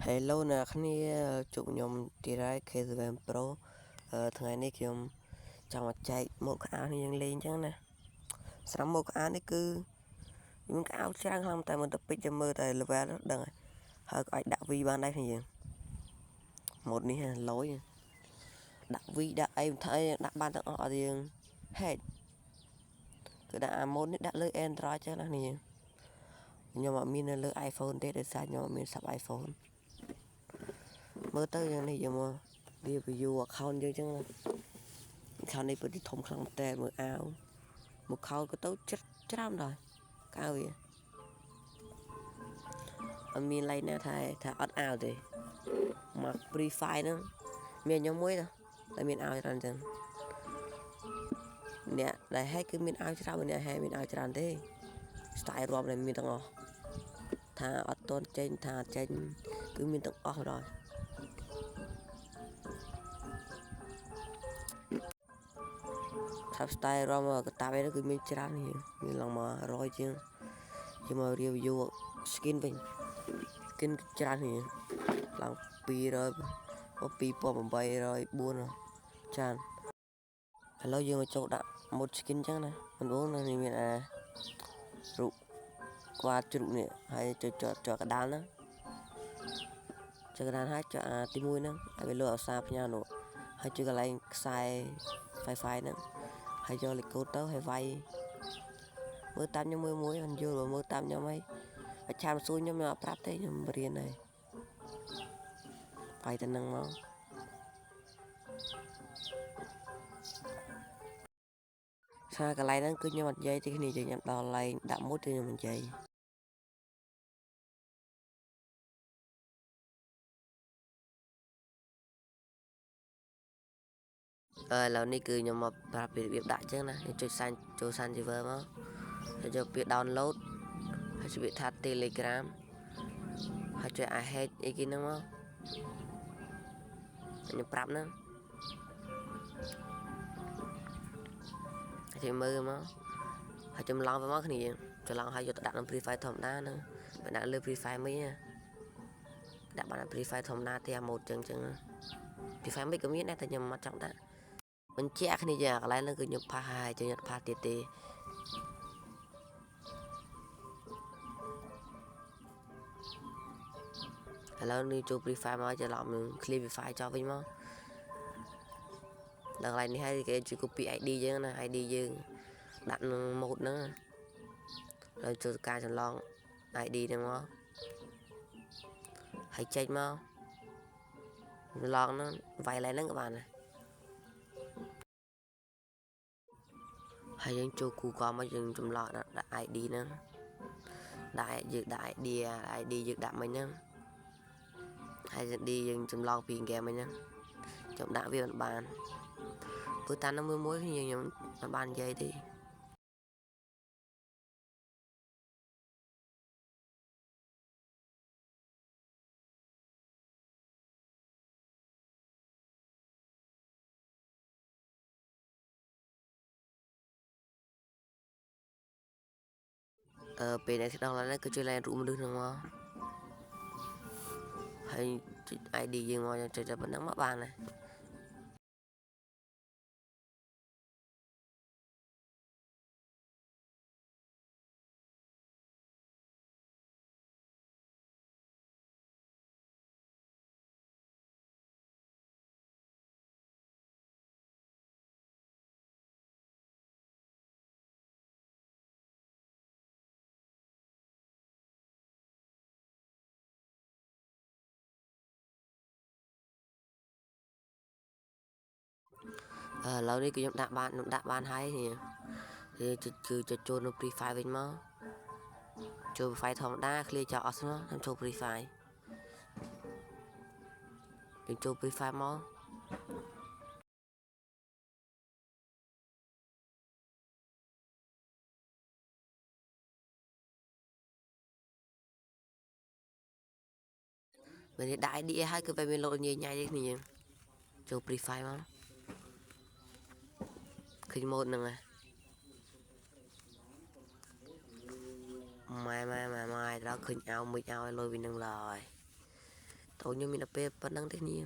Hello អ្នកគ្នាជួបខ្ញុំទីរ៉ៃ KZM Pro ថ្ងៃនេះខ្ញុំចង់មកចែកម៉ូដខោអាវនេះយើងលេងអញ្ចឹងណាស្រាប់ម៉ូដខោអាវនេះគឺមានខោអាវច្រើនខ្លាំងតែមើលទៅពេចទៅមើលតែ level ដឹងហើយអាចដាក់ V បានដែរគ្នាយើងម៉ូដនេះឡយដាក់ V ដាក់អីថៃដាក់បានទាំងអស់អត់យើង head គឺដាក់អាម៉ូដនេះដាក់លើ Android ចឹងណាគ្នាខ្ញុំអត់មាននៅលើ iPhone ទេដោយសារខ្ញុំអត់មាន sub iPhone មើលទៅយ៉ាងនេះយើងមក review account យើងចឹងណា account នេះពិតជាធំខ្លាំងតែមើលអាវមកខោក៏ទៅច្រើនដែរកៅវាអត់មានឡៃណាថាអត់អាវទេមក free fire ហ្នឹងមានខ្ញុំមួយតែមានអាវច្រើនចឹងអ្នកដែលហែកគឺមានអាវច្រើនអ្នកហែកមានអាវច្រើនទេ style រាប់តែមានទាំងអស់ថាអត់តន់ចេញថាចេញគឺមានទាំងអស់ដែរថា style រមកតាបឯនោះគឺមានច្រើនមានឡើងមក100ជាងមក review skin វិញ skin ច្រើននេះឡើង200មក2804ចានឥឡូវយើងមកចូលដាក់ mod skin ចឹងណាមិនបងនេះមានរូបក្បាលជ្រូកនេះហើយចុចកដាលហ្នឹងចុចកដាលហើយចុចទី1ហ្នឹងហើយវាលើអសាផ្ញើនោះហើយចុចកន្លែងខ្សែ Wi-Fi ហ្នឹងហើយយកលេខកូដទៅហើយវាយមើលតាមខ្ញុំមួយមិនយល់មើលតាមខ្ញុំហើយអាចារ្យសួរខ្ញុំអត់ប្រាប់ទេខ្ញុំរៀនហើយបាយទៅនឹងមកថាកន្លែងហ្នឹងគឺខ្ញុំអត់និយាយទេគ្នាខ្ញុំដល់ឡែងដាក់មួយទៅខ្ញុំនិយាយឥឡូវនេះគឺខ្ញុំមកប្រាប់ពីរបៀបដាក់អញ្ចឹងណាខ្ញុំចុចចូល server មកហើយយកពាក្យ download ហើយចុចពាក្យថា Telegram ហើយចុច I hate អីគេហ្នឹងមកខ្ញុំប្រាប់ហ្នឹងហើយមើលមកហើយចម្លងទៅមកគ្នាចម្លងហើយយកទៅដាក់ក្នុង Free Fire ធម្មតាហ្នឹងបើដាក់លើ Free Fire មិញដាក់បាន Free Fire ធម្មតាទេអាម៉ូដចឹង Free Fire មិញក៏មានដែរតែខ្ញុំអត់ចង់ដាក់បញ្ជាក់គ្នាយ៉ាងកន្លែងហ្នឹងគឺខ្ញុំផាសហើយចឹងខ្ញុំផាសទៀតទេឥឡូវនេះចូល Free Fire មកច្រឡំនឹង clear Free Fire ចោលវិញមកដល់កន្លែងនេះហើយគេជួយ copy ID យើងណា ID យើងដាក់ក្នុង mode ហ្នឹងហើយចូលការចម្លង ID ហ្នឹងមកហើយចេញមកចម្លងហ្នឹងវាយឡើងហ្នឹងក៏បានដែរហើយយើងចូល Google មកយើងចម្លងដាក់ ID ហ្នឹងដាក់យើងដាក់ ID យើងដាក់មិញហ្នឹងហើយ ID យើងចម្លងពី game មិញហ្នឹងខ្ញុំដាក់វាមិនបានព្រោះតានោះមួយខ្ញុំមិនបាននិយាយទេពេលនេះដល់ហើយគឺជួយឡើងរូបមនុស្សហ្នឹងមកហើយ ID យើងមកចុចតែប៉ុណ្ណឹងមកបានហើយឥឡូវនេះគឺខ្ញុំដាក់បានហើយនេះគឺចុចចូលនៅ Free Fire វិញមកចូល Free Fire ធម្មតា clear ចោលអស់មកខ្ញុំចូល Free Fire យើងចូល Free Fire មកពេលនេះដាក់ ID ឲ្យគឺពេលមានលោតញ៉ៃទេគ្នាចូល Free Fire មកឃើញ mode ហ្នឹងម៉ែដល់ឃើញអាវមួយអាវឲ្យលុយវិញនឹងឡើយ តោខ្ញុំមានតែពេលប៉ុណ្ណឹងទេគ្នា